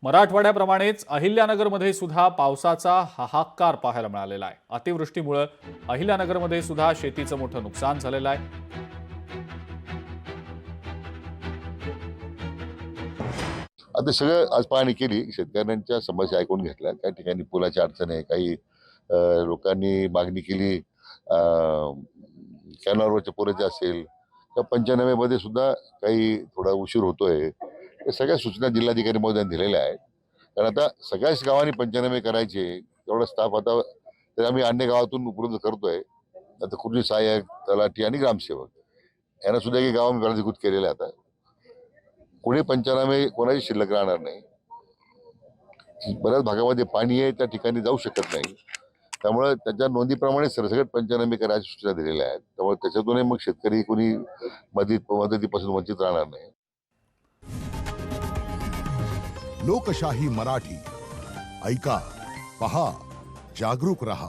मराठवाड्याप्रमाणेच अहिल्यानगरमध्ये सुद्धा पावसाचा हाहाकार पाहायला मिळालेला आहे। अतिवृष्टीमुळे अहिल्यानगरमध्ये सुद्धा शेतीचं मोठं नुकसान झालेलं आहे। आता सगळं आज पाहणी केली, शेतकऱ्यांच्या समस्या ऐकून घेतल्या। काही ठिकाणी पुलाची अडचण आहे, काही लोकांनी मागणी केली कॅनॉलवरच्या पुलाची असेल तर 95 मध्ये सुद्धा काही थोडा उशीर होतोय। या सगळ्या सूचना जिल्हाधिकारी महोदयांनी दिलेल्या आहेत। कारण आता सगळ्याच गावांनी 95 करायचे, तेवढा स्टाफ आता तर आम्ही अन्य गावातून उपलब्ध करतोय। आता कृषी सहाय्यक, तलाठी आणि ग्रामसेवक यांना सुद्धा काही गावांनी प्राधिकृत केलेलं आहे। आता कोणी 95 कोणाची शिल्लक राहणार नाही। बऱ्याच भागामध्ये पाणी आहे, त्या ठिकाणी जाऊ शकत नाही, त्यामुळे त्याच्या नोंदीप्रमाणे सरसकट 95 करायची सूचना दिलेल्या आहेत। त्यामुळे त्याच्यातूनही मग शेतकरी कोणी मदतीपासून वंचित राहणार नाही। लोकशाही मराठी ऐका, पहा, जागरूक रहा।